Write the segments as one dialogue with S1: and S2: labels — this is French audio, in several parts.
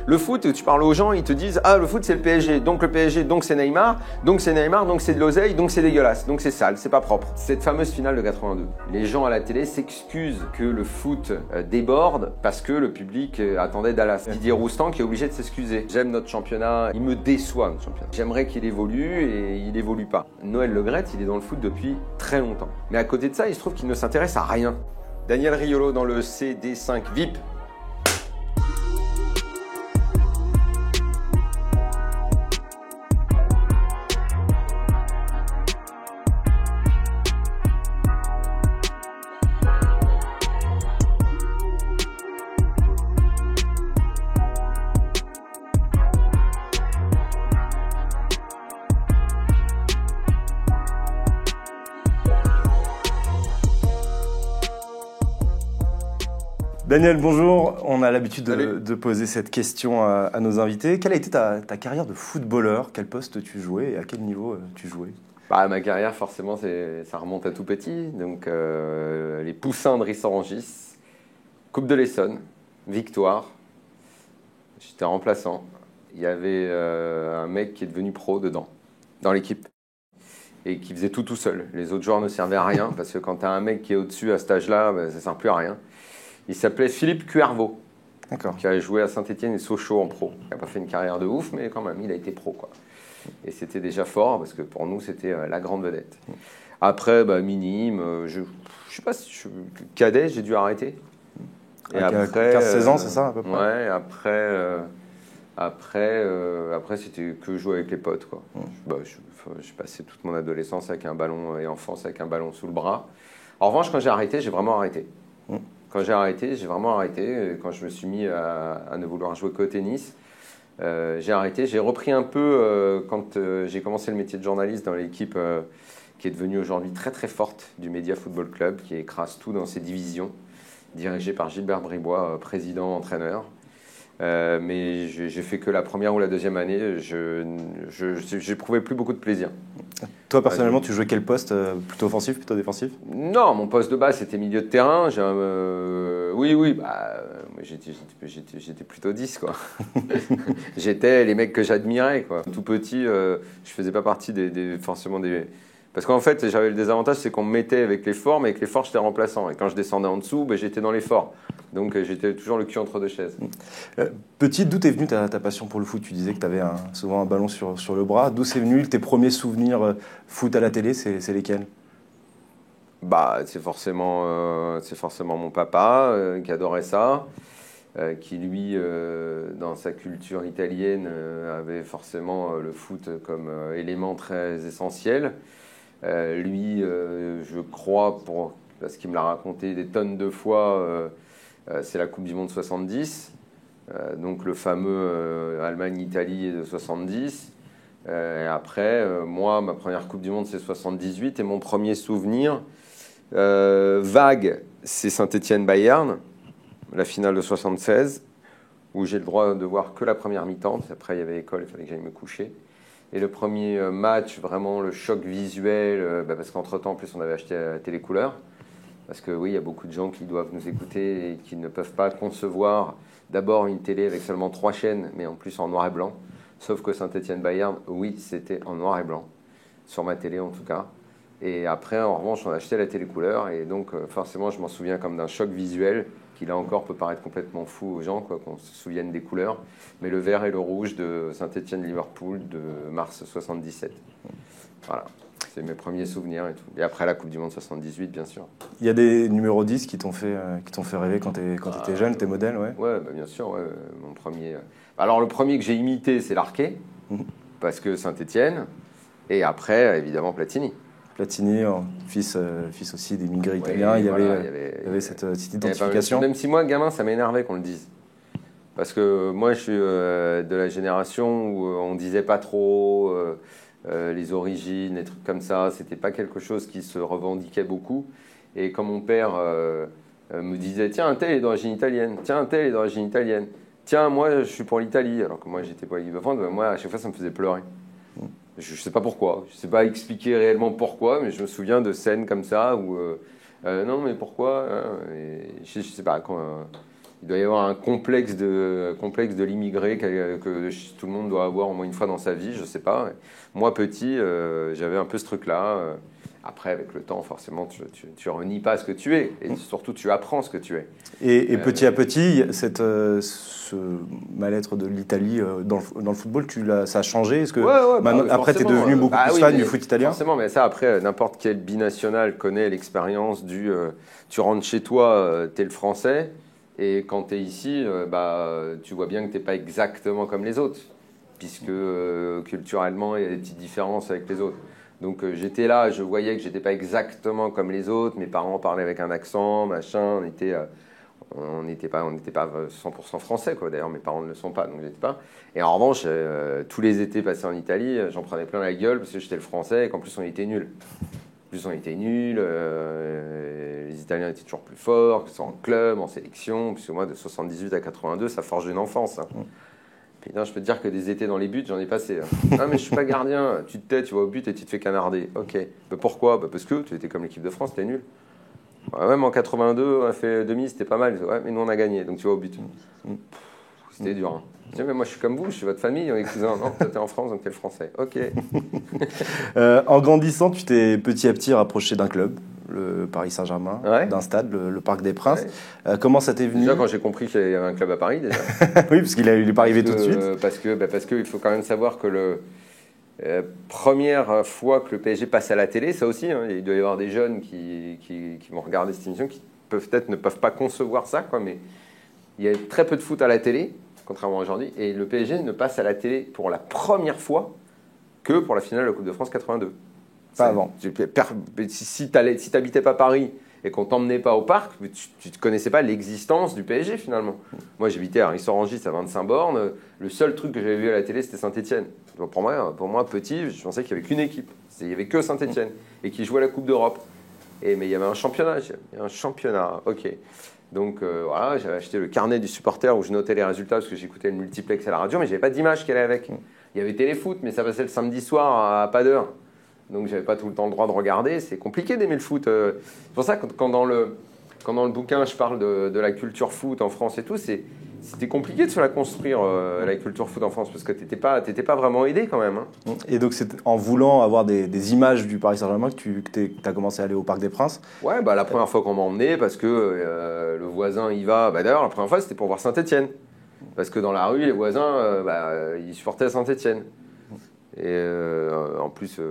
S1: Le foot, tu parles aux gens, ils te disent « Ah, le foot, c'est le PSG. Donc le PSG, donc c'est Neymar. Donc c'est Neymar, donc c'est de l'oseille, donc c'est dégueulasse. Donc c'est sale, c'est pas propre. » Cette fameuse finale de 82. Les gens à la télé s'excusent que le foot déborde parce que le public attendait Dallas. Didier Roustan qui est obligé de s'excuser. J'aime notre championnat, il me déçoit notre championnat. J'aimerais qu'il évolue et il évolue pas. Noël Le Graët, il est dans le foot depuis très longtemps. Mais à côté de ça, il se trouve qu'il ne s'intéresse à rien. Daniel Riolo dans le CD5 VIP.
S2: Daniel, bonjour. On a l'habitude de poser cette question à nos invités. Quelle a été ta carrière de footballeur? Quel poste tu jouais et à quel niveau tu jouais?
S1: Ma carrière, forcément, ça remonte à tout petit. Donc, les Poussins de Rissorangis, Coupe de l'Essonne, victoire. J'étais remplaçant. Il y avait un mec qui est devenu pro dedans, dans l'équipe, et qui faisait tout seul. Les autres joueurs ne servaient à rien, parce que quand tu as un mec qui est au-dessus à cet âge-là, ça ne sert plus à rien. Il s'appelait Philippe Cuervaux, qui a joué à Saint-Étienne et Sochaux en pro. Il n'a pas fait une carrière de ouf, mais quand même, il a été pro, quoi. Et c'était déjà fort, parce que pour nous, c'était la grande vedette. Après, minime, je sais pas si cadet, j'ai dû arrêter.
S2: Et après, 15-16 ans, c'est ça, à peu près?
S1: Ouais, après c'était que jouer avec les potes, quoi. J'ai passé toute mon adolescence avec un ballon et enfance avec un ballon sous le bras. En revanche, quand j'ai arrêté, j'ai vraiment arrêté. Quand j'ai arrêté, j'ai vraiment arrêté. Quand je me suis mis à ne vouloir jouer qu'au tennis, j'ai arrêté. J'ai repris un peu quand j'ai commencé le métier de journaliste dans l'équipe qui est devenue aujourd'hui très très forte du Média Football Club, qui écrase tout dans ses divisions, dirigée par Gilbert Bribois, président, entraîneur. Mais j'ai fait que la première ou la deuxième année. J'éprouvais plus beaucoup de plaisir.
S2: Toi, personnellement, tu jouais quel poste? Plutôt offensif, plutôt défensif?
S1: Non, mon poste de base, c'était milieu de terrain. J'étais plutôt 10, quoi. J'étais les mecs que j'admirais, quoi. Tout petit, je faisais pas partie forcément des... Parce qu'en fait, j'avais le désavantage, c'est qu'on me mettait avec les forts, mais avec les forts, j'étais remplaçant. Et quand je descendais en dessous, j'étais dans les forts. Donc, j'étais toujours le cul entre deux chaises.
S2: Petit, d'où t'es venue ta passion pour le foot? Tu disais que tu avais souvent un ballon sur le bras. D'où c'est venu tes premiers souvenirs foot à la télé? C'est lesquels?
S1: C'est forcément mon papa qui adorait ça. Qui lui, dans sa culture italienne, avait forcément le foot comme élément très essentiel. Lui, je crois, parce qu'il me l'a raconté des tonnes de fois, c'est la Coupe du Monde 70, donc le fameux Allemagne-Italie de 70. Et après, moi, ma première Coupe du Monde, c'est 78, et mon premier souvenir vague, c'est Saint-Étienne-Bayern, la finale de 76, où j'ai le droit de voir que la première mi-temps. Après, il y avait école, il fallait que j'aille me coucher. Et le premier match, vraiment le choc visuel, parce qu'entre-temps, en plus, on avait acheté la télécouleur. Parce que oui, il y a beaucoup de gens qui doivent nous écouter et qui ne peuvent pas concevoir d'abord une télé avec seulement 3 chaînes, mais en plus en noir et blanc. Sauf que Saint-Étienne-Bayern, oui, c'était en noir et blanc, sur ma télé en tout cas. Et après, en revanche, on a acheté la télécouleur. Et donc, forcément, je m'en souviens comme d'un choc visuel qui, là encore, peut paraître complètement fou aux gens, qu'on se souvienne des couleurs. Mais le vert et le rouge de Saint-Étienne-Liverpool de mars 77. Voilà, c'est mes premiers souvenirs et tout. Et après, la Coupe du Monde 78, bien sûr.
S2: Il y a des numéros 10 qui t'ont fait rêver quand tu étais jeune, tes modèles, ouais?
S1: Ouais, bien sûr. Ouais. Mon premier... Alors, le premier que j'ai imité, c'est Larquet, parce que Saint-Étienne. Et après, évidemment, Platini.
S2: Platini, fils aussi d'émigrés italiens, il y avait cette identification.
S1: Même si moi, gamin, ça m'énervait qu'on le dise. Parce que moi, je suis de la génération où on disait pas trop les origines, les trucs comme ça. C'était pas quelque chose qui se revendiquait beaucoup. Et quand mon père me disait « Tiens, un tel est d'origine italienne. Tiens, un tel est d'origine italienne. Tiens, moi, je suis pour l'Italie. » Alors que moi, j'étais pour l'équipe de France. Moi, à chaque fois, ça me faisait pleurer. Je ne sais pas pourquoi. Je ne sais pas expliquer réellement pourquoi, mais je me souviens de scènes comme ça où non, mais pourquoi et je ne sais pas. Il doit y avoir un complexe de l'immigré que tout le monde doit avoir au moins une fois dans sa vie, je ne sais pas. Moi, petit, j'avais un peu ce truc-là. Après, avec le temps, forcément, tu renies pas ce que tu es. Et surtout, tu apprends ce que tu es.
S2: Et petit à petit, ce mal-être de l'Italie dans le football, ça a changé? Est-ce que après, tu es devenu beaucoup plus fan du foot italien?
S1: Forcément, mais ça, après, n'importe quel binational connaît l'expérience tu rentres chez toi, tu es le français. Et quand tu es ici, tu vois bien que tu n'es pas exactement comme les autres. Puisque culturellement, il y a des petites différences avec les autres. Donc j'étais là, je voyais que j'étais pas exactement comme les autres. Mes parents parlaient avec un accent, machin. On n'était pas 100% français, quoi. D'ailleurs, mes parents ne le sont pas, donc j'étais pas. Et en revanche, tous les étés passés en Italie, j'en prenais plein la gueule parce que j'étais le français et qu'en plus on était nuls. Les Italiens étaient toujours plus forts, que ce soit en club, en sélection. Puisque moi, de 78 à 82, ça forge une enfance. Hein. Putain, je peux te dire que des étés dans les buts, j'en ai passé. Ah, mais je suis pas gardien. Tu te tais, tu vas au but et tu te fais canarder. Ok. Mais pourquoi? Parce que tu étais comme l'équipe de France, t'es nul. Ouais, même en 82, on a fait demi, c'était pas mal. Ouais, mais nous, on a gagné, donc tu vas au but. C'était dur. Hein. Je dis, mais moi, je suis comme vous, je suis votre famille, on est cousins. Non, toi, t'es en France, donc t'es le français. Ok.
S2: En grandissant, tu t'es petit à petit rapproché d'un club, le Paris Saint-Germain, d'un stade, le Parc des Princes. Comment ça t'est venu?
S1: Déjà, quand j'ai compris qu'il y avait un club à Paris, déjà.
S2: Oui, parce qu'il n'est pas arrivé tout de suite.
S1: Parce que il faut quand même savoir que première fois que le PSG passe à la télé, ça aussi, hein, il doit y avoir des jeunes qui vont regarder cette émission, qui peut-être ne peuvent pas concevoir ça, quoi, mais il y a très peu de foot à la télé, contrairement à aujourd'hui, et le PSG ne passe à la télé pour la première fois que pour la finale de la Coupe de France 82.
S2: Pas avant.
S1: Si tu n'habitais pas Paris et qu'on t'emmenait pas au parc, tu ne connaissais pas l'existence du PSG finalement. Moi j'habitais à Rissorangis à 25 bornes, le seul truc que j'avais vu à la télé c'était Saint-Etienne. Pour moi petit, je pensais qu'il n'y avait qu'une équipe, il n'y avait que Saint-Etienne et qui jouait la Coupe d'Europe. Mais il y avait un championnat, ok. Donc voilà, j'avais acheté le carnet du supporter où je notais les résultats parce que j'écoutais le multiplex à la radio, mais je n'avais pas d'image qui allait avec. Il y avait téléfoot, mais ça passait le samedi soir à pas d'heure. Donc j'avais pas tout le temps le droit de regarder. C'est compliqué d'aimer le foot. C'est pour ça que quand dans le bouquin je parle de la culture foot en France et tout, c'était compliqué de se la construire, la culture foot en France, parce que t'étais pas vraiment aidé quand même. Hein.
S2: Et donc c'est en voulant avoir des images du Paris Saint-Germain que tu as commencé à aller au Parc des Princes?
S1: Ouais, la première fois qu'on m'a emmené, parce que le voisin y va. D'ailleurs, la première fois c'était pour voir Saint-Etienne. Parce que dans la rue, les voisins, ils supportaient Saint-Etienne. Et en plus,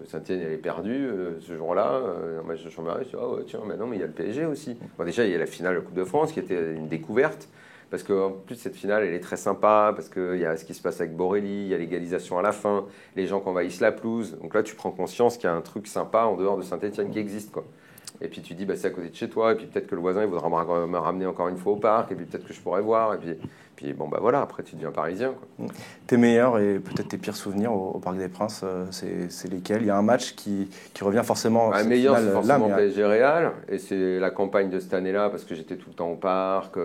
S1: Saint-Etienne elle est perdue ce jour-là. Un match de championnat, je me suis dit, ah ouais, tiens, mais non, mais il y a le PSG aussi. Bon, déjà, il y a la finale de la Coupe de France qui était une découverte. Parce qu'en plus, cette finale, elle est très sympa. Parce qu'il y a ce qui se passe avec Borelli, il y a l'égalisation à la fin, les gens qui envahissent la pelouse. Donc là, tu prends conscience qu'il y a un truc sympa en dehors de Saint-Etienne qui existe, quoi. Et puis tu dis, c'est à côté de chez toi. Et puis peut-être que le voisin, il voudra me ramener encore une fois au parc. Et puis peut-être que je pourrais voir. Et puis voilà, après tu deviens parisien, quoi.
S2: Tes meilleurs et peut-être tes pires souvenirs au Parc des Princes, c'est lesquels? Il y a un match qui revient forcement.
S1: Le meilleur, c'est forcément PSG Real. Et c'est la campagne de cette année-là, parce que j'étais tout le temps au parc.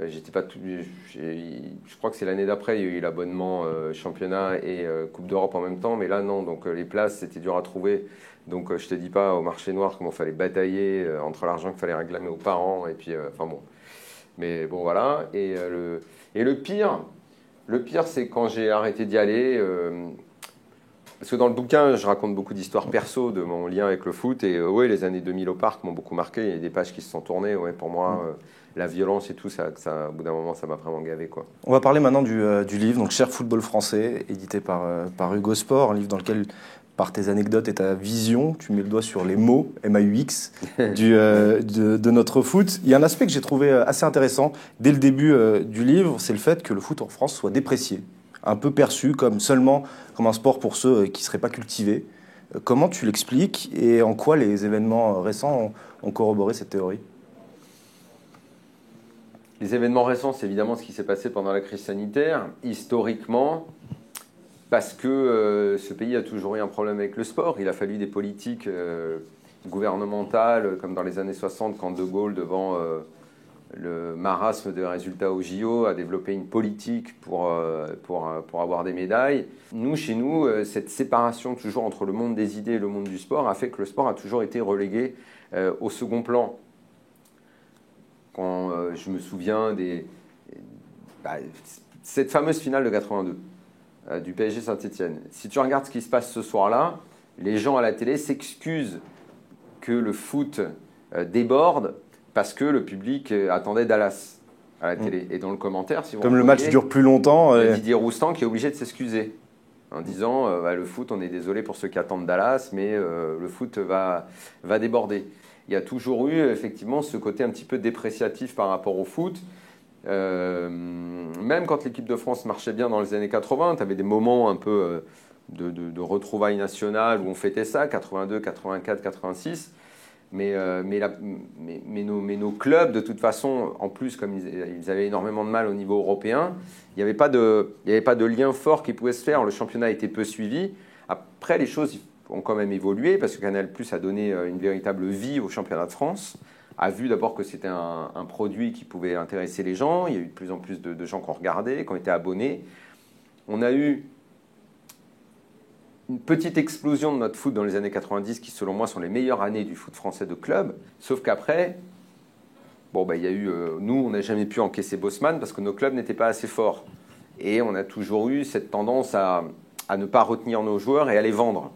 S1: J'étais pas je crois que c'est l'année d'après, il y a eu l'abonnement championnat et Coupe d'Europe en même temps. Mais là, non. Donc les places, c'était dur à trouver. Donc je te dis pas au marché noir comment il fallait batailler entre l'argent qu'il fallait réclamer aux parents. Et puis, enfin bon. Mais bon, voilà. Et le pire, c'est quand j'ai arrêté d'y aller. Parce que dans le bouquin, je raconte beaucoup d'histoires perso de mon lien avec le foot. Et les années 2000 au parc m'ont beaucoup marqué. Il y a des pages qui se sont tournées. Pour moi, la violence et tout, ça, au bout d'un moment, ça m'a vraiment gavé, quoi.
S2: On va parler maintenant du livre, donc Cher football français, édité par Hugo Sport, un livre dans lequel, par tes anecdotes et ta vision, tu mets le doigt sur les mots, MAUX, de notre foot. Il y a un aspect que j'ai trouvé assez intéressant dès le début du livre, c'est le fait que le foot en France soit déprécié, un peu perçu seulement comme un sport pour ceux qui ne seraient pas cultivés. Comment tu l'expliques et en quoi les événements récents ont corroboré cette théorie?
S1: Les événements récents, c'est évidemment ce qui s'est passé pendant la crise sanitaire. Historiquement, parce que ce pays a toujours eu un problème avec le sport. Il a fallu des politiques gouvernementales, comme dans les années 60, quand De Gaulle, devant le marasme de résultats au JO, a développé une politique pour avoir des médailles. Chez nous, cette séparation toujours entre le monde des idées et le monde du sport a fait que le sport a toujours été relégué au second plan. Quand je me souviens cette fameuse finale de 82 du PSG Saint-Étienne. Si tu regardes ce qui se passe ce soir-là, les gens à la télé s'excusent que le foot déborde parce que le public attendait Dallas à la télé. Et dans le commentaire, si vous
S2: Comme le match dure plus longtemps.
S1: Didier Roustan qui est obligé de s'excuser en disant le foot, on est désolé pour ceux qui attendent Dallas, mais le foot va déborder. Il y a toujours eu effectivement ce côté un petit peu dépréciatif par rapport au foot. Même quand l'équipe de France marchait bien dans les années 80, tu avais des moments un peu de retrouvailles nationales où on fêtait ça, 82, 84, 86. Mais nos clubs, de toute façon, en plus, comme ils avaient énormément de mal au niveau européen, il n'y avait pas de lien fort qui pouvait se faire. Le championnat a été peu suivi. Après, les choses ont quand même évolué parce que Canal+ a donné une véritable vie au championnat de France, a vu d'abord que c'était un produit qui pouvait intéresser les gens. Il y a eu de plus en plus de gens qui ont regardé, qui ont été abonnés. On a eu une petite explosion de notre foot dans les années 90 qui, selon moi, sont les meilleures années du foot français de club. Sauf qu'après, il y a eu, nous, on n'a jamais pu encaisser Bosman parce que nos clubs n'étaient pas assez forts. Et on a toujours eu cette tendance à ne pas retenir nos joueurs et à les vendre.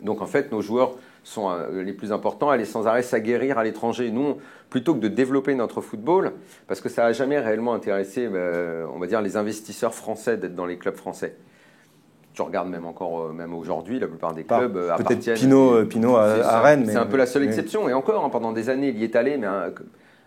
S1: Donc, en fait, nos joueurs sont les plus importants, allaient sans arrêt s'aguerrir à l'étranger. Nous, plutôt que de développer notre football, parce que ça n'a jamais réellement intéressé, on va dire, les investisseurs français d'être dans les clubs français. Je regarde même aujourd'hui, la plupart des clubs appartiennent.
S2: Peut-être Pinot à Rennes.
S1: C'est un peu la seule exception. Et encore, pendant des années, il y est allé, mais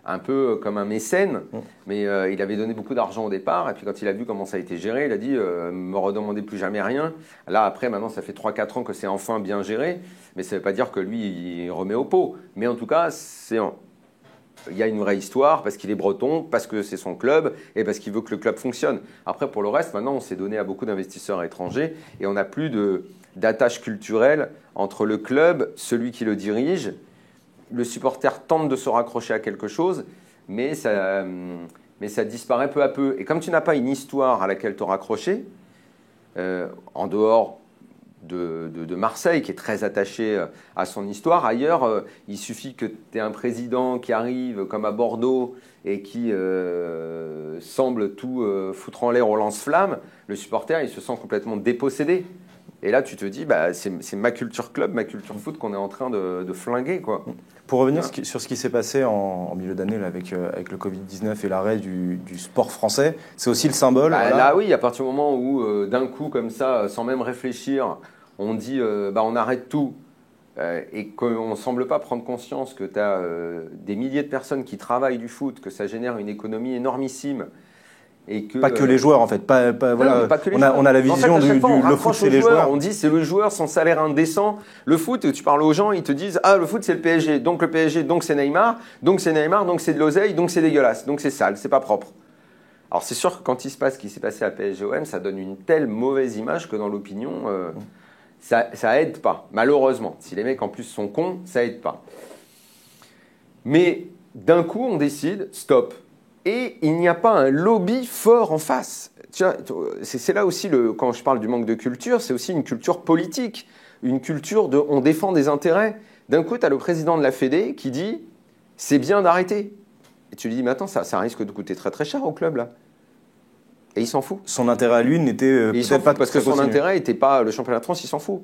S1: un peu comme un mécène. Mais il avait donné beaucoup d'argent au départ. Et puis quand il a vu comment ça a été géré, il a dit me redemandez plus jamais rien. Là, après, maintenant, ça fait 3-4 ans que c'est enfin bien géré. Mais ça ne veut pas dire que lui, il remet au pot. Mais en tout cas, il y a une vraie histoire parce qu'il est breton, parce que c'est son club et parce qu'il veut que le club fonctionne. Après, pour le reste, maintenant, on s'est donné à beaucoup d'investisseurs étrangers et on n'a plus d'attache culturelle entre le club, celui qui le dirige. Le supporter tente de se raccrocher à quelque chose, mais ça disparaît peu à peu. Et comme tu n'as pas une histoire à laquelle te raccrocher, en dehors de Marseille, qui est très attaché à son histoire. Ailleurs, il suffit que tu aies un président qui arrive, comme à Bordeaux, et qui semble tout foutre en l'air au lance-flamme. Le supporter, il se sent complètement dépossédé. Et là, tu te dis, c'est ma culture club, ma culture foot qu'on est en train de flinguer, quoi.
S2: Pour revenir sur ce qui s'est passé en milieu d'année avec le Covid-19 et l'arrêt du sport français, c'est aussi le symbole.
S1: Là, oui, à partir du moment où, d'un coup, comme ça, sans même réfléchir, on dit on arrête tout et qu'on ne semble pas prendre conscience que tu as des milliers de personnes qui travaillent du foot, que ça génère une économie énormissime. Et que,
S2: pas que les joueurs en fait, pas que les joueurs. On a la vision le foot c'est les joueurs.
S1: On dit c'est le joueur, son salaire indécent. Le foot, tu parles aux gens, ils te disent le foot c'est le PSG, donc c'est Neymar, donc c'est de l'oseille, donc c'est dégueulasse, donc c'est sale, c'est pas propre. Alors c'est sûr que quand il se passe ce qui s'est passé à PSG-OM, ça donne une telle mauvaise image que dans l'opinion, ça aide pas, malheureusement. Si les mecs en plus sont cons, ça aide pas. Mais d'un coup on décide, stop. Et il n'y a pas un lobby fort en face. C'est là aussi, quand je parle du manque de culture, c'est aussi une culture politique, une culture on défend des intérêts. D'un coup, tu as le président de la Fédé qui dit « c'est bien d'arrêter ». Et tu lui dis « mais attends, ça risque de coûter très très cher au club là ». Et il s'en fout.
S2: Son intérêt à lui n'était peut-être pas
S1: parce que son intérêt n'était pas le championnat de France, il s'en fout.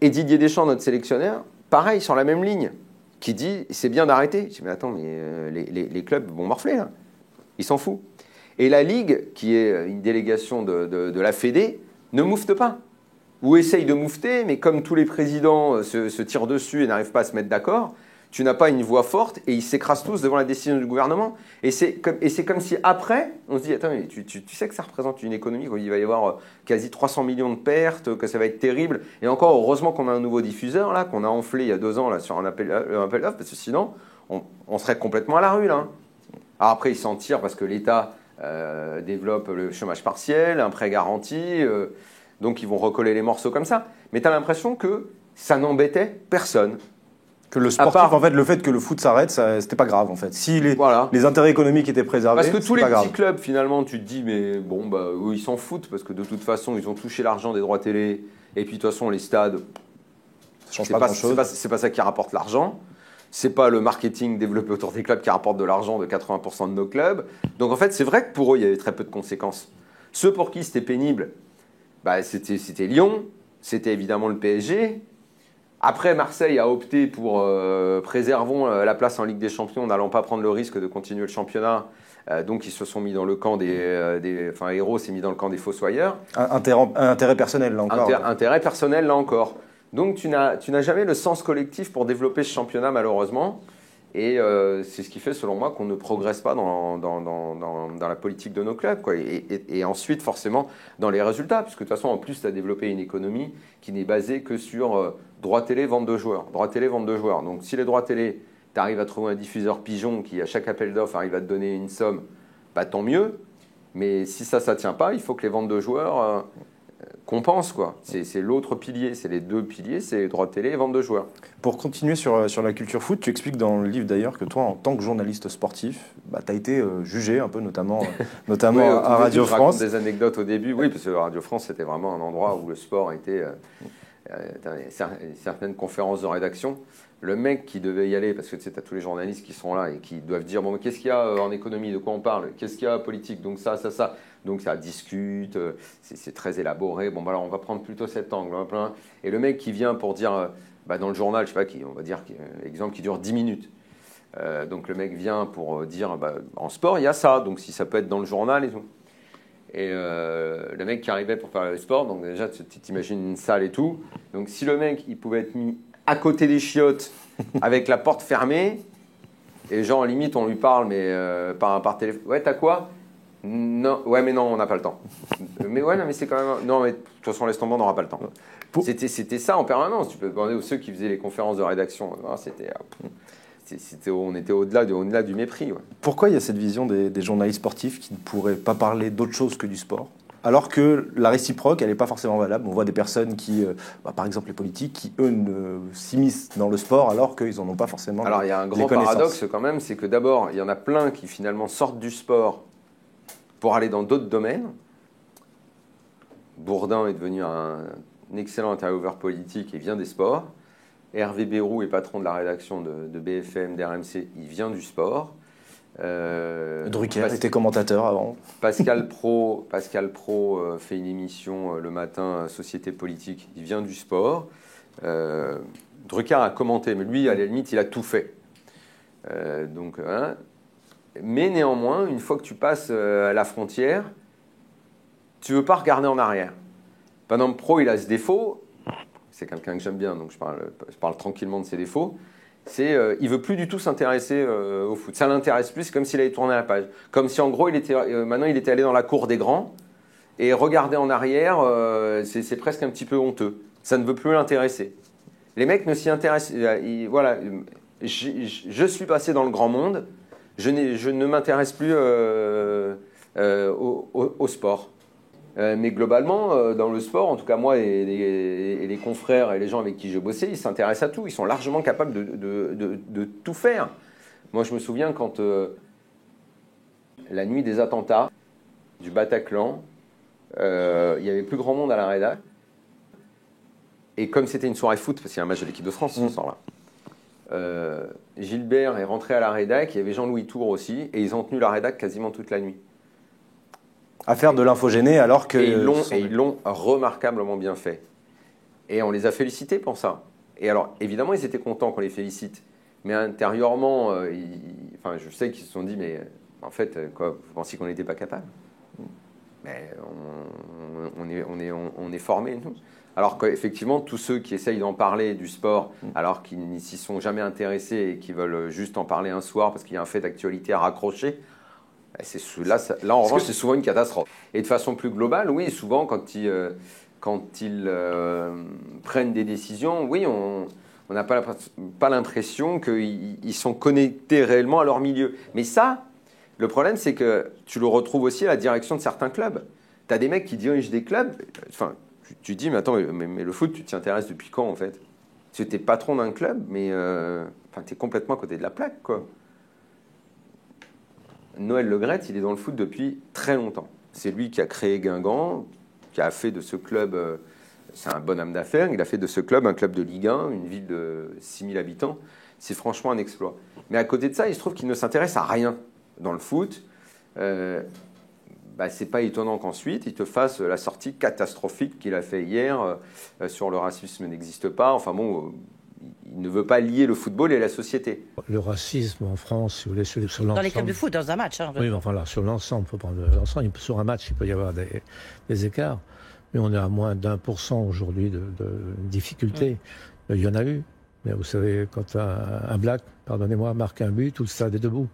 S1: Et Didier Deschamps, notre sélectionneur, pareil, sur la même ligne, qui dit « c'est bien d'arrêter ». Je dis « mais attends, mais les clubs vont morfler là ». Il s'en fout. Et la Ligue, qui est une délégation de la Fédé, ne moufte pas. Ou essaye de moufter, mais comme tous les présidents se tirent dessus et n'arrivent pas à se mettre d'accord, tu n'as pas une voix forte et ils s'écrasent tous devant la décision du gouvernement. Et c'est comme si après, on se dit, attends, mais tu sais que ça représente une économie, qu'il va y avoir quasi 300 millions de pertes, que ça va être terrible. Et encore, heureusement qu'on a un nouveau diffuseur, là, qu'on a enflé il y a 2 ans là, sur un appel d'offres, parce que sinon, on serait complètement à la rue, là. Alors après, ils s'en tirent parce que l'État développe le chômage partiel, un prêt garanti, donc ils vont recoller les morceaux comme ça. Mais tu as l'impression que ça n'embêtait personne.
S2: Que le sportif, en fait, le fait que le foot s'arrête, c'était pas grave en fait. Si les intérêts économiques étaient préservés,
S1: parce que tous les petits clubs, finalement, tu te dis, mais bon, eux, ils s'en foutent parce que de toute façon, ils ont touché l'argent des droits télé. Et puis de toute façon, les stades,
S2: ça change pas grand-chose.
S1: C'est pas ça qui rapporte l'argent. C'est pas le marketing développé autour des clubs qui rapporte de l'argent de 80% de nos clubs. Donc en fait, c'est vrai que pour eux, il y avait très peu de conséquences. Ceux pour qui c'était pénible, bah, c'était Lyon, c'était évidemment le PSG. Après, Marseille a opté pour préservons la place en Ligue des Champions, n'allons pas prendre le risque de continuer le championnat. Donc ils se sont mis dans le camp enfin, Hérault s'est mis dans le camp des fossoyeurs.
S2: Intérêt personnel, là encore.
S1: Intérêt personnel, là encore. Donc tu n'as jamais le sens collectif pour développer ce championnat, malheureusement. Et c'est ce qui fait, selon moi, qu'on ne progresse pas dans la politique de nos clubs, quoi. Et ensuite, forcément, dans les résultats. Puisque de toute façon, en plus, tu as développé une économie qui n'est basée que sur droits télé, vente de joueurs. Droits télé, vente de joueurs. Donc si les droits télé, tu arrives à trouver un diffuseur pigeon qui, à chaque appel d'offres, arrive à te donner une somme, bah, tant mieux. Mais si ça ne tient pas, il faut que les ventes de joueurs compensent, quoi. C'est l'autre pilier. C'est les deux piliers, c'est les droits télé et vente de joueurs.
S2: Pour continuer sur la culture foot, tu expliques dans le livre d'ailleurs que toi, en tant que journaliste sportif, bah, tu as été jugé un peu, notamment
S1: oui,
S2: à Radio France.
S1: Je raconte des anecdotes au début, oui, parce que Radio France, c'était vraiment un endroit où le sport était... certaines conférences de rédaction, le mec qui devait y aller, parce que tu sais, tu as tous les journalistes qui sont là et qui doivent dire, bon, qu'est-ce qu'il y a en économie, de quoi on parle, qu'est-ce qu'il y a politique, donc ça. Donc ça discute, c'est très élaboré, bon, bah, alors on va prendre plutôt cet angle. Hein, et le mec qui vient pour dire, bah, dans le journal, je sais pas, on va dire, exemple qui dure 10 minutes. Donc le mec vient pour dire, bah, en sport, il y a ça, donc si ça peut être dans le journal et tout. Et le mec qui arrivait pour faire le sport, donc déjà tu t'imagines une salle et tout. Donc si le mec il pouvait être mis à côté des chiottes avec la porte fermée, et genre limite on lui parle mais par téléphone. Ouais, t'as quoi? Non, ouais mais non, on n'a pas le temps. Mais ouais, non mais c'est quand même. Non mais de toute façon laisse tomber, on n'aura pas le temps. C'était ça en permanence. Tu peux demander aux ceux qui faisaient les conférences de rédaction. Non, on était au-delà du mépris. Ouais.
S2: Pourquoi il y a cette vision des journalistes sportifs qui ne pourraient pas parler d'autre chose que du sport, alors que la réciproque, elle n'est pas forcément valable? On voit des personnes qui, par exemple les politiques, qui eux s'immiscent dans le sport alors qu'ils n'en ont pas forcément.
S1: Alors il y a un grand paradoxe quand même, c'est que d'abord, il y en a plein qui finalement sortent du sport pour aller dans d'autres domaines. Bourdin est devenu un excellent intervieweur politique et vient des sports. Hervé Bérou est patron de la rédaction de BFM, d'RMC, il vient du sport.
S2: Drucker était commentateur avant.
S1: Pascal Pro fait une émission le matin, Société Politique, il vient du sport. Drucker a commenté, mais lui, à la limite, il a tout fait. Mais néanmoins, une fois que tu passes la frontière, tu ne veux pas regarder en arrière. Par exemple, Pro, il a ce défaut. C'est quelqu'un que j'aime bien, donc je parle tranquillement de ses défauts. Il ne veut plus du tout s'intéresser au foot. Ça l'intéresse plus, c'est comme s'il avait tourné la page. Comme si en gros, maintenant il était allé dans la cour des grands, et regarder en arrière, c'est presque un petit peu honteux. Ça ne veut plus l'intéresser. Les mecs ne s'y intéressent. Voilà, je suis passé dans le grand monde, je ne m'intéresse plus au sport. Mais globalement, dans le sport, en tout cas moi et les confrères et les gens avec qui je bossais, ils s'intéressent à tout. Ils sont largement capables de tout faire. Moi, je me souviens quand la nuit des attentats du Bataclan, il y avait plus grand monde à la rédac. Et comme c'était une soirée foot, parce qu'il y a un match de l'équipe de France ce soir-là, Gilbert est rentré à la rédac, il y avait Jean-Louis Tour aussi, et ils ont tenu la rédac quasiment toute la nuit.
S2: À faire de l'infogéné alors que...
S1: Et ils l'ont remarquablement bien fait. Et on les a félicités pour ça. Et alors, évidemment, ils étaient contents qu'on les félicite. Mais intérieurement, je sais qu'ils se sont dit, mais en fait, quoi, vous pensiez qu'on n'était pas capable? Mais on est formés, nous. Alors qu'effectivement, tous ceux qui essayent d'en parler du sport, alors qu'ils n'y s'y sont jamais intéressés et qui veulent juste en parler un soir parce qu'il y a un fait d'actualité à raccrocher, là, en revanche, c'est souvent une catastrophe. Et de façon plus globale, oui, souvent, quand ils prennent des décisions, oui, on n'a pas l'impression qu'ils sont connectés réellement à leur milieu. Mais ça, le problème, c'est que tu le retrouves aussi à la direction de certains clubs. Tu as des mecs qui dirigent des clubs, enfin, tu dis, mais attends, mais le foot, tu t'y intéresses depuis quand, en fait? Parce que tu es patron d'un club, mais tu es complètement à côté de la plaque, quoi. Noël Le Graët, il est dans le foot depuis très longtemps. C'est lui qui a créé Guingamp, qui a fait de ce club, c'est un bon homme d'affaires, il a fait de ce club un club de Ligue 1, une ville de 6000 habitants. c'est franchement un exploit. Mais à côté de ça, il se trouve qu'il ne s'intéresse à rien dans le foot. C'est pas étonnant qu'ensuite, il te fasse la sortie catastrophique qu'il a fait hier sur le racisme n'existe pas. Enfin bon, il ne veut pas lier le football et la société.
S3: Le racisme en France, si vous voulez, sur l'ensemble...
S4: Dans les clubs de foot, dans un match. Hein,
S3: oui, enfin là, sur l'ensemble, il faut prendre l'ensemble. Sur un match, il peut y avoir des écarts. Mais on est à moins d'1% aujourd'hui de difficultés. Il y en a eu. Mais vous savez, quand un black, pardonnez-moi, marque un but, tout le stade est debout.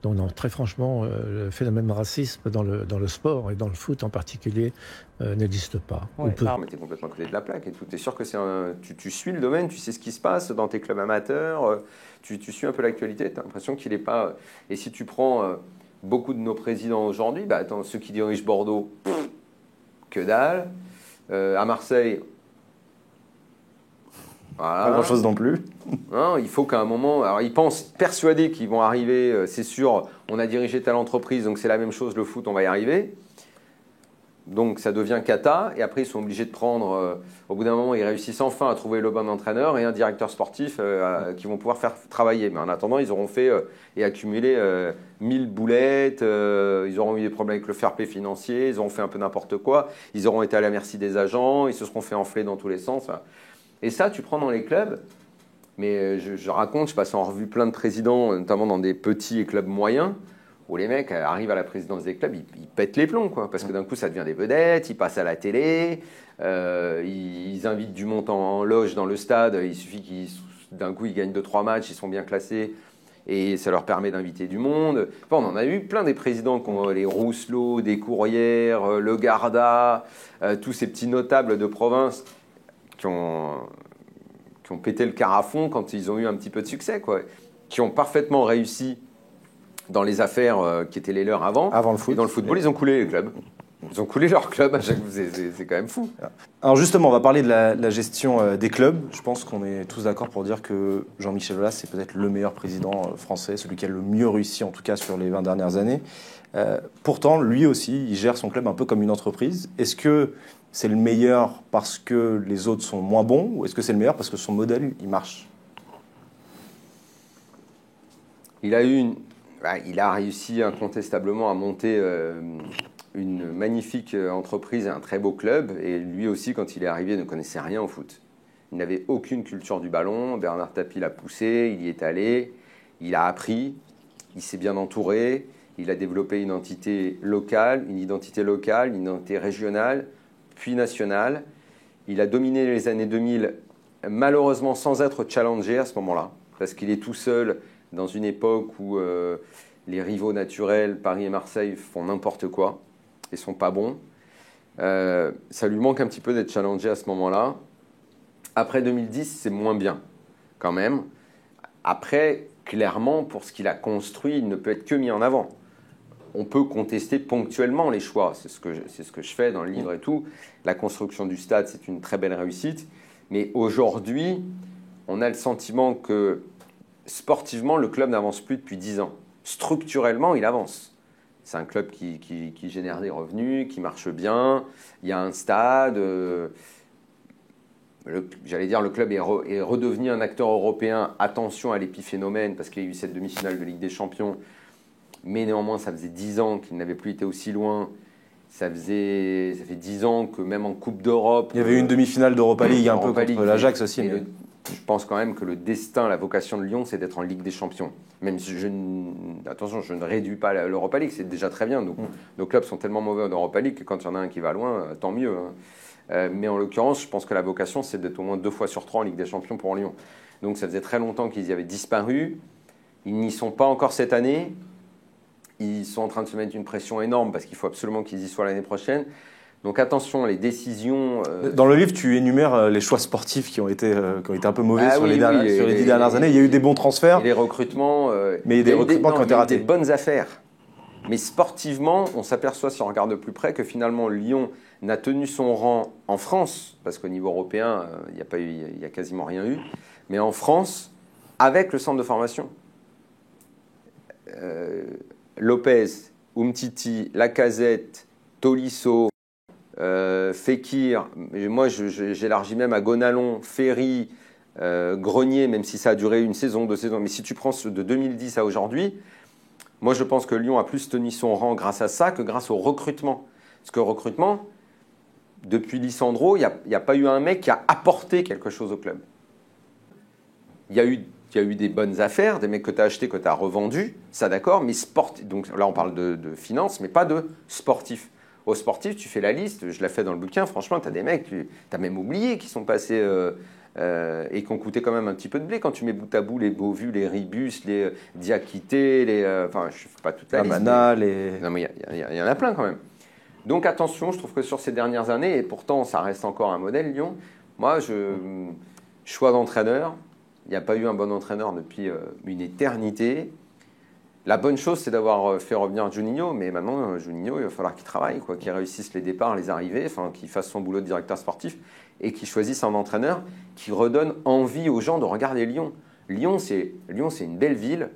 S3: Donc non, très franchement, le phénomène de racisme dans le sport et dans le foot en particulier n'existe pas.
S1: Ouais, mais tu es complètement à côté de la plaque et tout. Tu es sûr que tu suis le domaine, tu sais ce qui se passe dans tes clubs amateurs, tu suis un peu l'actualité, tu as l'impression qu'il n'est pas... Et si tu prends beaucoup de nos présidents aujourd'hui, ceux qui dirigent Bordeaux, que dalle. À Marseille...
S2: Voilà. Pas grand-chose non plus.
S1: Non, il faut qu'à un moment... Alors, ils pensent, persuadés qu'ils vont arriver, c'est sûr, on a dirigé telle entreprise, donc c'est la même chose, le foot, on va y arriver. Donc, ça devient cata. Et après, ils sont obligés de prendre... au bout d'un moment, ils réussissent enfin à trouver le bon entraîneur et un directeur sportif qui vont pouvoir faire travailler. Mais en attendant, ils auront fait et accumulé 1000 boulettes. Ils auront eu des problèmes avec le fair play financier. Ils auront fait un peu n'importe quoi. Ils auront été à la merci des agents. Ils se seront fait enfler dans tous les sens. Et ça, tu prends dans les clubs, mais je raconte, je passe en revue plein de présidents, notamment dans des petits clubs moyens, où les mecs arrivent à la présidence des clubs, ils pètent les plombs, quoi, parce que d'un coup, ça devient des vedettes, ils passent à la télé, ils invitent du monde en loge dans le stade, il suffit d'un coup, ils gagnent 2-3 matchs, ils sont bien classés, et ça leur permet d'inviter du monde. Enfin, on en a eu plein des présidents, les Rousselot, des Courrières, Le Garda, tous ces petits notables de province, qui ont pété le carafon quand ils ont eu un petit peu de succès, quoi. Qui ont parfaitement réussi dans les affaires qui étaient les leurs avant
S2: le foot.
S1: Et dans le football, ils ont coulé les clubs. Ils ont coulé leur club à chaque fois. C'est quand même fou.
S2: Alors justement, on va parler de la gestion des clubs. Je pense qu'on est tous d'accord pour dire que Jean-Michel Aulas, c'est peut-être le meilleur président français, celui qui a le mieux réussi, en tout cas sur les 20 dernières années. Pourtant, lui aussi, il gère son club un peu comme une entreprise. Est-ce que c'est le meilleur parce que les autres sont moins bons, ou est-ce que c'est le meilleur parce que son modèle, il marche?
S1: Il a réussi incontestablement à monter une magnifique entreprise et un très beau club. Et lui aussi, quand il est arrivé, ne connaissait rien au foot. Il n'avait aucune culture du ballon. Bernard Tapie l'a poussé, il y est allé, il a appris, il s'est bien entouré, il a développé une identité locale, une identité régionale, puis nationale. Il a dominé les années 2000, malheureusement sans être challengé à ce moment-là, parce qu'il est tout seul dans une époque où les rivaux naturels, Paris et Marseille, font n'importe quoi et sont pas bons. Ça lui manque un petit peu d'être challengé à ce moment-là. Après 2010, c'est moins bien, quand même. Après, clairement, pour ce qu'il a construit, il ne peut être que mis en avant. On peut contester ponctuellement les choix, c'est ce que je fais dans le livre et tout. La construction du stade, c'est une très belle réussite. Mais aujourd'hui, on a le sentiment que sportivement, le club n'avance plus depuis 10 ans. Structurellement, il avance. C'est un club qui génère des revenus, qui marche bien. Il y a un stade. J'allais dire, le club est redevenu un acteur européen. Attention à l'épiphénomène, parce qu'il y a eu cette demi-finale de Ligue des Champions. Mais néanmoins, ça faisait 10 ans qu'il n'avait plus été aussi loin. Ça fait 10 ans que même en Coupe d'Europe...
S2: Il y avait eu une demi-finale d'Europa League un peu contre l'Ajax aussi. Mais...
S1: Je pense quand même que le destin, la vocation de Lyon, c'est d'être en Ligue des Champions. Même si attention, je ne réduis pas l'Europa League, c'est déjà très bien. Nos clubs sont tellement mauvais en Europa League que quand il y en a un qui va loin, tant mieux. Mais en l'occurrence, je pense que la vocation, c'est d'être au moins 2 fois sur 3 en Ligue des Champions pour Lyon. Donc ça faisait très longtemps qu'ils y avaient disparu. Ils n'y sont pas encore cette année. Ils sont en train de se mettre une pression énorme parce qu'il faut absolument qu'ils y soient l'année prochaine. Donc attention, les décisions...
S2: Dans le livre, tu énumères les choix sportifs qui ont été un peu mauvais sur les 10 dernières années. Il y a eu des bons transferts.
S1: Et les recrutements...
S2: mais il y a eu des recrutements qui ont été ratés.
S1: Des bonnes affaires. Mais sportivement, on s'aperçoit, si on regarde de plus près, que finalement, Lyon n'a tenu son rang en France, parce qu'au niveau européen, il n'y a quasiment rien eu, mais en France, avec le centre de formation. Lopez, Umtiti, Lacazette, Tolisso, Fekir, moi j'élargis même à Gonalon, Ferry, grenier, même si ça a duré une saison, 2 saisons. Mais si tu prends de 2010 à aujourd'hui, moi, je pense que Lyon a plus tenu son rang grâce à ça que grâce au recrutement. Parce que recrutement, depuis Lisandro, il n'y a pas eu un mec qui a apporté quelque chose au club. Il y a eu des bonnes affaires, des mecs que tu as achetés, que tu as revendus, ça d'accord, mais donc là on parle de finances, mais pas de sportifs. Au sportif, tu fais la liste, je l'ai fait dans le bouquin, franchement, tu as des mecs, tu as même oublié, qui sont passés et qui ont coûté quand même un petit peu de blé. Quand tu mets bout à bout les Beauvus, les Ribus, les Diakité, enfin je ne fais pas toute la liste.
S2: Mana,
S1: Non mais il y en a plein quand même. Donc attention, je trouve que sur ces dernières années, et pourtant ça reste encore un modèle Lyon, moi, choix d'entraîneur, il n'y a pas eu un bon entraîneur depuis une éternité. La bonne chose, c'est d'avoir fait revenir Juninho, mais maintenant, Juninho, il va falloir qu'il travaille, qu'il réussisse les départs, les arrivées, qu'il fasse son boulot de directeur sportif et qu'il choisisse un entraîneur qui redonne envie aux gens de regarder Lyon. Lyon, c'est une belle ville,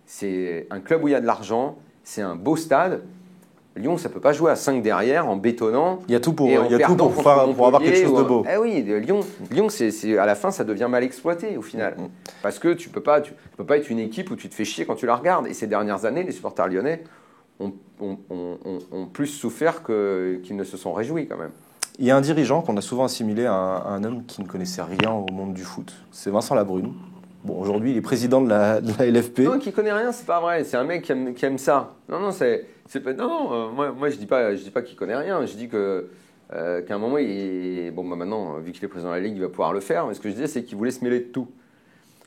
S1: c'est un club où il y a de l'argent, c'est un beau stade. Lyon, ça ne peut pas jouer à 5 derrière en bétonnant.
S2: Il y a tout pour avoir quelque chose de beau.
S1: Eh oui, Lyon à la fin, ça devient mal exploité au final. Parce que tu peux pas être une équipe où tu te fais chier quand tu la regardes. Et ces dernières années, les supporters lyonnais ont plus souffert qu'ils ne se sont réjouis quand même.
S2: Il y a un dirigeant qu'on a souvent assimilé à un homme qui ne connaissait rien au monde du foot. C'est Vincent Labrune. Bon, aujourd'hui, il est président de la LFP.
S1: Non, qui connaît rien, c'est pas vrai. C'est un mec qui aime ça. Non, moi je dis pas qu'il connaît rien. Je dis qu'à un moment, maintenant, vu qu'il est président de la Ligue, il va pouvoir le faire. Mais ce que je disais, c'est qu'il voulait se mêler de tout.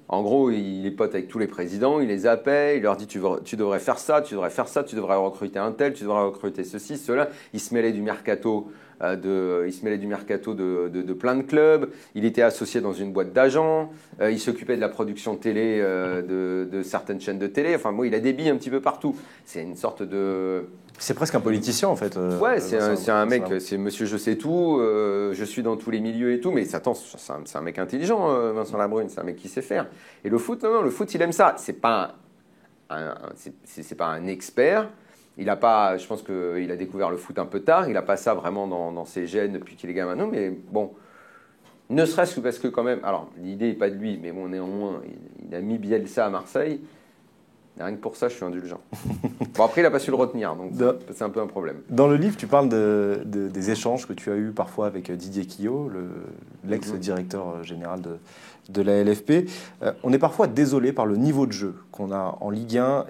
S1: En gros, il est pote avec tous les présidents, il les appelle, il leur dit tu devrais faire ça, tu devrais faire ça, tu devrais recruter un tel, tu devrais recruter ceci, cela. Il se mêlait du mercato. Il se mêlait du mercato de plein de clubs. Il était associé dans une boîte d'agents. Il s'occupait de la production télé de certaines chaînes de télé. Enfin, il a des billes un petit peu partout. C'est une sorte de...
S2: C'est presque un politicien, en fait.
S1: Ouais, c'est un mec, c'est monsieur je sais tout, je suis dans tous les milieux et tout. Mais attends, c'est un mec intelligent, Vincent Labrune. C'est un mec qui sait faire. Et le foot, non, le foot, il aime ça. C'est pas un expert. Je pense qu'il a découvert le foot un peu tard. Il n'a pas ça vraiment dans ses gènes depuis qu'il est gamin. Non, mais bon, ne serait-ce que parce que quand même, alors l'idée n'est pas de lui, mais bon, néanmoins, il a mis Bielsa à Marseille. Et rien que pour ça, je suis indulgent. Bon, après, il n'a pas su le retenir, donc c'est un peu un problème.
S2: Dans le livre, tu parles des échanges que tu as eus parfois avec Didier Quillot, l'ex-directeur général de la LFP. On est parfois désolé par le niveau de jeu qu'on a en Ligue 1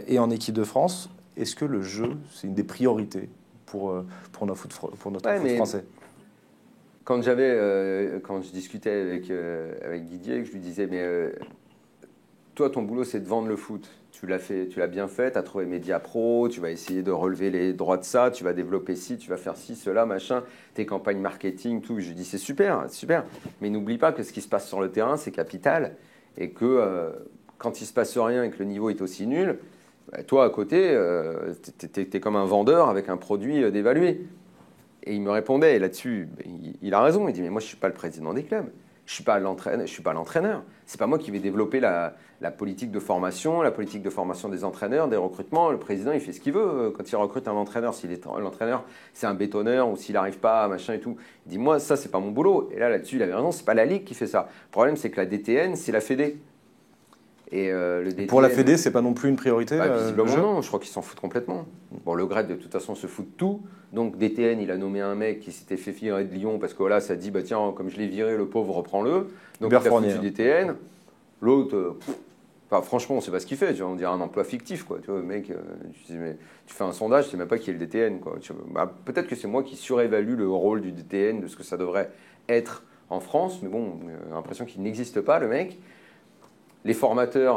S2: et en équipe de France. Est-ce que le jeu, c'est une des priorités pour notre foot français ?
S1: Quand je discutais avec Didier, je lui disais, mais toi, ton boulot, c'est de vendre le foot. Tu l'as bien fait, tu as trouvé Média Pro, tu vas essayer de relever les droits de ça, tu vas développer ci, tu vas faire ci, cela, machin, tes campagnes marketing, tout. Je lui dis, c'est super. Mais n'oublie pas que ce qui se passe sur le terrain, c'est capital. Et que quand il ne se passe rien et que le niveau est aussi nul, toi, à côté, t'es comme un vendeur avec un produit dévalué. Et il me répondait, et là-dessus, il a raison. Il dit, mais moi, je ne suis pas le président des clubs. Je ne suis pas l'entraîneur. Ce n'est pas moi qui vais développer la politique de formation des entraîneurs, des recrutements. Le président, il fait ce qu'il veut. Quand il recrute un entraîneur, l'entraîneur, c'est un bétonneur ou s'il n'arrive pas, machin et tout. Il dit, moi, ça, ce n'est pas mon boulot. Et là-dessus, il avait raison, ce n'est pas la Ligue qui fait ça. Le problème, c'est que la DTN, c'est la Fédé. Et le DTN,
S2: pour la Fédé, c'est pas non plus une priorité
S1: visiblement non, je crois qu'ils s'en foutent complètement. Bon, le Gret, de toute façon, se fout de tout. Donc DTN, il a nommé un mec qui s'était fait virer de Lyon parce que là, ça dit, tiens, comme je l'ai viré, le pauvre, reprends-le. Donc il a foutu DTN. L'autre, franchement, on ne sait pas ce qu'il fait. Tu vois, on dirait un emploi fictif, quoi. Tu vois, le mec, tu fais un sondage, tu ne sais même pas qui est le DTN, quoi. Peut-être que c'est moi qui surévalue le rôle du DTN, de ce que ça devrait être en France. Mais bon, j'ai l'impression qu'il n'existe pas, le mec. Les formateurs,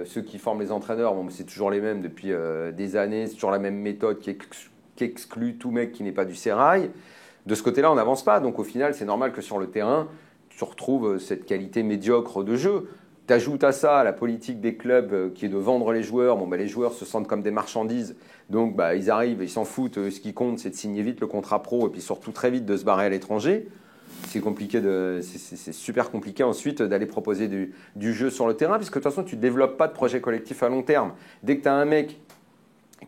S1: ceux qui forment les entraîneurs, c'est toujours les mêmes depuis des années. C'est toujours la même méthode qui exclut tout mec qui n'est pas du sérail. De ce côté-là, on n'avance pas. Donc au final, c'est normal que sur le terrain, tu retrouves cette qualité médiocre de jeu. Tu ajoutes à ça la politique des clubs qui est de vendre les joueurs. Les joueurs se sentent comme des marchandises. Donc ils arrivent, ils s'en foutent. Ce qui compte, c'est de signer vite le contrat pro et puis surtout très vite de se barrer à l'étranger. C'est compliqué, c'est super compliqué ensuite d'aller proposer du jeu sur le terrain, puisque de toute façon, tu ne développes pas de projet collectif à long terme. Dès que tu as un mec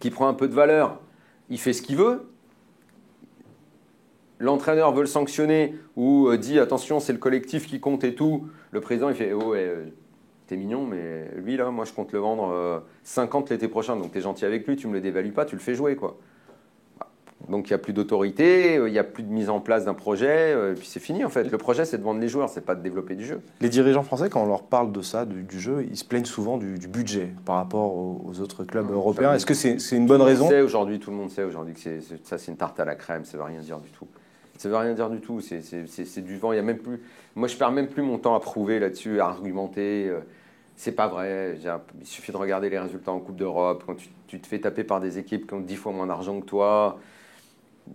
S1: qui prend un peu de valeur, il fait ce qu'il veut, l'entraîneur veut le sanctionner ou dit attention, c'est le collectif qui compte et tout, le président il fait oh, ouais, t'es mignon, mais lui là, moi je compte le vendre 50 l'été prochain, donc t'es gentil avec lui, tu me le dévalues pas, tu le fais jouer quoi. Donc il n'y a plus d'autorité, il n'y a plus de mise en place d'un projet, et puis c'est fini en fait. Le projet c'est de vendre les joueurs, c'est pas de développer du jeu.
S2: Les dirigeants français, quand on leur parle de ça, du jeu, ils se plaignent souvent du budget par rapport aux autres clubs européens. Est-ce que c'est une bonne raison ?
S1: Tout le monde sait aujourd'hui que ça c'est une tarte à la crème, ça ne veut rien dire du tout. Ça ne veut rien dire du tout, c'est du vent, il y a même plus... Moi je perds même plus mon temps à prouver là-dessus, à argumenter. C'est pas vrai, il suffit de regarder les résultats en Coupe d'Europe, quand tu te fais taper par des équipes qui ont 10 fois moins d'argent que toi.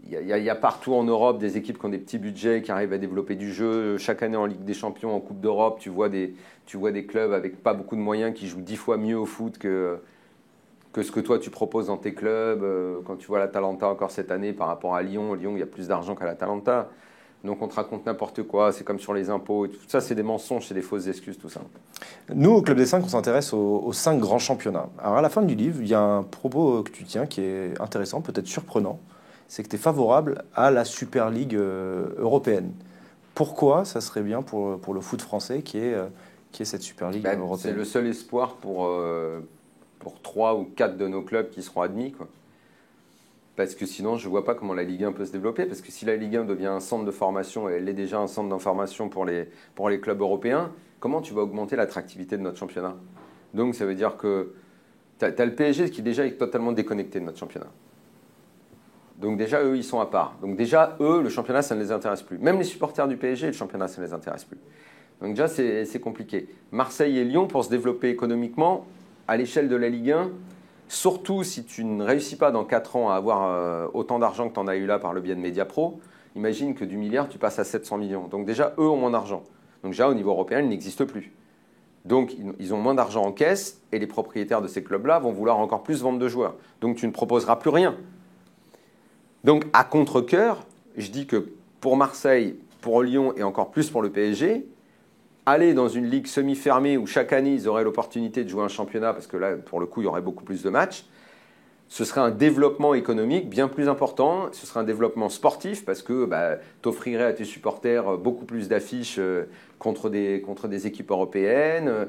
S1: Il y a partout en Europe des équipes qui ont des petits budgets, qui arrivent à développer du jeu. Chaque année en Ligue des Champions, en Coupe d'Europe, tu vois des clubs avec pas beaucoup de moyens qui jouent 10 fois mieux au foot que ce que toi tu proposes dans tes clubs. Quand tu vois l'Atalanta encore cette année par rapport à Lyon, il y a plus d'argent qu'à l'Atalanta. Donc on te raconte n'importe quoi, c'est comme sur les impôts. Tout ça, c'est des mensonges, c'est des fausses excuses, tout ça.
S2: Nous, au Club des 5, on s'intéresse aux 5 grands championnats. Alors à la fin du livre, il y a un propos que tu tiens qui est intéressant, peut-être surprenant. C'est que tu es favorable à la Super League européenne. Pourquoi ça serait bien pour le foot français qui est cette Super League européenne ?
S1: C'est le seul espoir pour 3 ou 4 de nos clubs qui seront admis, quoi. Parce que sinon, je ne vois pas comment la Ligue 1 peut se développer. Parce que si la Ligue 1 devient un centre de formation, et elle est déjà un centre d'information pour les clubs européens, comment tu vas augmenter l'attractivité de notre championnat ? Donc ça veut dire que tu as le PSG qui déjà est totalement déconnecté de notre championnat. Donc déjà, eux, ils sont à part. Donc déjà, eux, le championnat, ça ne les intéresse plus. Même les supporters du PSG, le championnat, ça ne les intéresse plus. Donc déjà, c'est compliqué. Marseille et Lyon, pour se développer économiquement, à l'échelle de la Ligue 1, surtout si tu ne réussis pas dans 4 ans à avoir autant d'argent que tu en as eu là par le biais de Mediapro, imagine que du milliard, tu passes à 700 millions. Donc déjà, eux ont moins d'argent. Donc déjà, au niveau européen, ils n'existent plus. Donc ils ont moins d'argent en caisse et les propriétaires de ces clubs-là vont vouloir encore plus vendre de joueurs. Donc tu ne proposeras plus rien. Donc, à contre-cœur, je dis que pour Marseille, pour Lyon et encore plus pour le PSG, aller dans une ligue semi-fermée où chaque année, ils auraient l'opportunité de jouer un championnat, parce que là, pour le coup, il y aurait beaucoup plus de matchs, ce serait un développement économique bien plus important, ce serait un développement sportif, parce que tu offrirais à tes supporters beaucoup plus d'affiches contre des équipes européennes,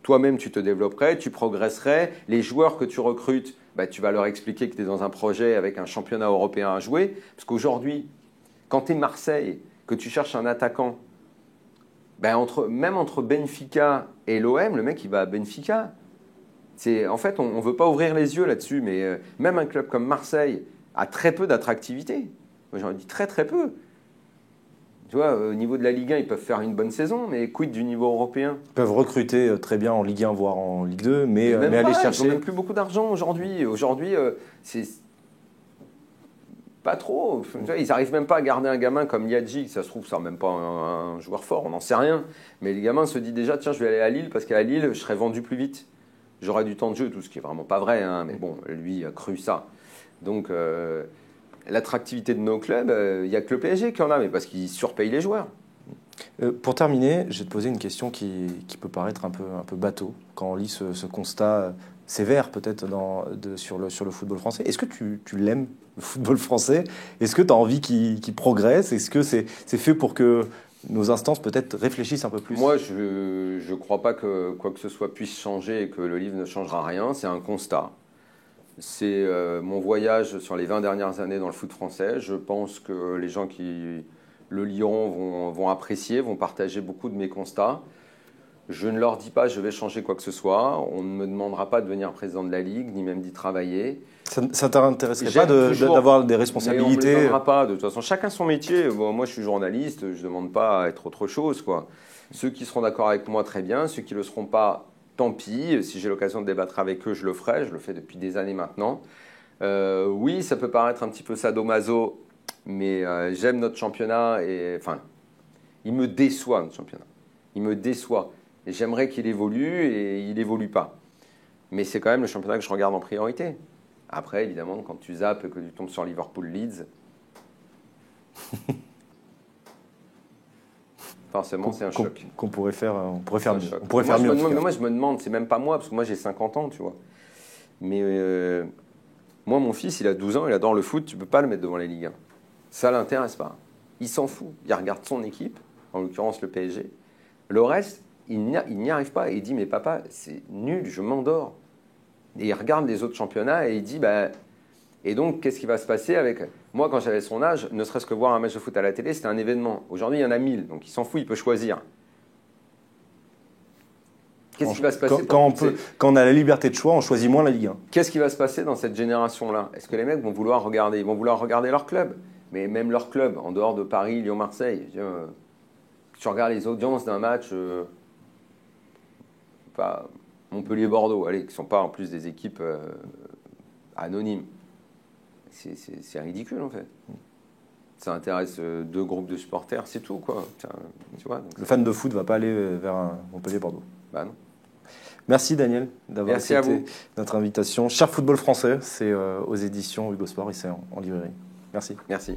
S1: toi-même, tu te développerais, tu progresserais, les joueurs que tu recrutes, tu vas leur expliquer que tu es dans un projet avec un championnat européen à jouer. Parce qu'aujourd'hui, quand tu es Marseille, que tu cherches un attaquant, même entre Benfica et l'OM, le mec, il va à Benfica. En fait, on ne veut pas ouvrir les yeux là-dessus, mais même un club comme Marseille a très peu d'attractivité. Moi, j'en dis très, très peu. Tu vois, au niveau de la Ligue 1, ils peuvent faire une bonne saison, mais quid du niveau européen ?
S2: Ils peuvent recruter très bien en Ligue 1, voire en Ligue 2, mais aller chercher...
S1: Ils n'ont même plus beaucoup d'argent aujourd'hui. Aujourd'hui, c'est pas trop. Ils n'arrivent même pas à garder un gamin comme Liadji, ça se trouve, c'est même pas un joueur fort, on n'en sait rien. Mais les gamins se disent déjà, tiens, je vais aller à Lille, parce qu'à Lille, je serai vendu plus vite. J'aurai du temps de jeu, tout ce qui est vraiment pas vrai, hein, mais bon, lui a cru ça. Donc... l'attractivité de nos clubs, il n'y a que le PSG qui en a, mais parce qu'ils surpayent les joueurs.
S2: Pour terminer, je vais te poser une question qui peut paraître un peu bateau quand on lit ce constat sévère peut-être sur le football français. Est-ce que tu l'aimes, le football français ? Est-ce que tu as envie qu'il progresse ? Est-ce que c'est fait pour que nos instances peut-être réfléchissent un peu plus ?
S1: Moi, je ne crois pas que quoi que ce soit puisse changer et que le livre ne changera rien. C'est un constat. C'est mon voyage sur les 20 dernières années dans le foot français. Je pense que les gens qui le liront vont apprécier, vont partager beaucoup de mes constats. Je ne leur dis pas je vais changer quoi que ce soit. On ne me demandera pas de devenir président de la Ligue, ni même d'y travailler.
S2: Ça ne t'intéresserait pas d'avoir des responsabilités ?
S1: Mais on ne me demandera pas. De toute façon, chacun son métier. Bon, moi, je suis journaliste, je ne demande pas à être autre chose, quoi. Ceux qui seront d'accord avec moi, très bien. Ceux qui ne le seront pas, tant pis, si j'ai l'occasion de débattre avec eux, je le ferai. Je le fais depuis des années maintenant. Oui, ça peut paraître un petit peu sadomaso, mais j'aime notre championnat. Il me déçoit, notre championnat. Il me déçoit. Et j'aimerais qu'il évolue et il n'évolue pas. Mais c'est quand même le championnat que je regarde en priorité. Après, évidemment, quand tu zappes et que tu tombes sur Liverpool-Leeds, forcément, c'est un choc.
S2: On pourrait faire mieux. On pourrait faire mieux.
S1: Moi, je me demande, c'est même pas moi, parce que moi, j'ai 50 ans, tu vois. Mais moi, mon fils, il a 12 ans, il adore le foot, tu ne peux pas le mettre devant les Ligue 1. Ça l'intéresse pas. Il s'en fout. Il regarde son équipe, en l'occurrence le PSG. Le reste, il n'y arrive pas. Et il dit, mais papa, c'est nul, je m'endors. Et il regarde les autres championnats et il dit, bah, et donc, qu'est-ce qui va se passer avec... Moi, quand j'avais son âge, ne serait-ce que voir un match de foot à la télé, c'était un événement. Aujourd'hui, il y en a 1000, donc il s'en fout, il peut choisir. Qu'est-ce qui va se passer
S2: quand on a la liberté de choix, on choisit moins la Ligue 1.
S1: Qu'est-ce qui va se passer dans cette génération-là? Est-ce que les mecs vont vouloir regarder? Ils vont vouloir regarder leur club. Mais même leur club, en dehors de Paris, Lyon, Marseille, tu regardes les audiences d'un match, pas Montpellier-Bordeaux, allez, qui ne sont pas en plus des équipes anonymes. C'est ridicule, en fait. Ça intéresse 2 groupes de supporters, c'est tout, quoi. Tu vois, donc
S2: le fan de foot ne va pas aller vers un Montpellier-Bordeaux.
S1: Bah non.
S2: Merci Daniel d'avoir accepté notre invitation. Cher football français, c'est aux éditions Hugo Sport, ici en librairie. Merci.
S1: Merci.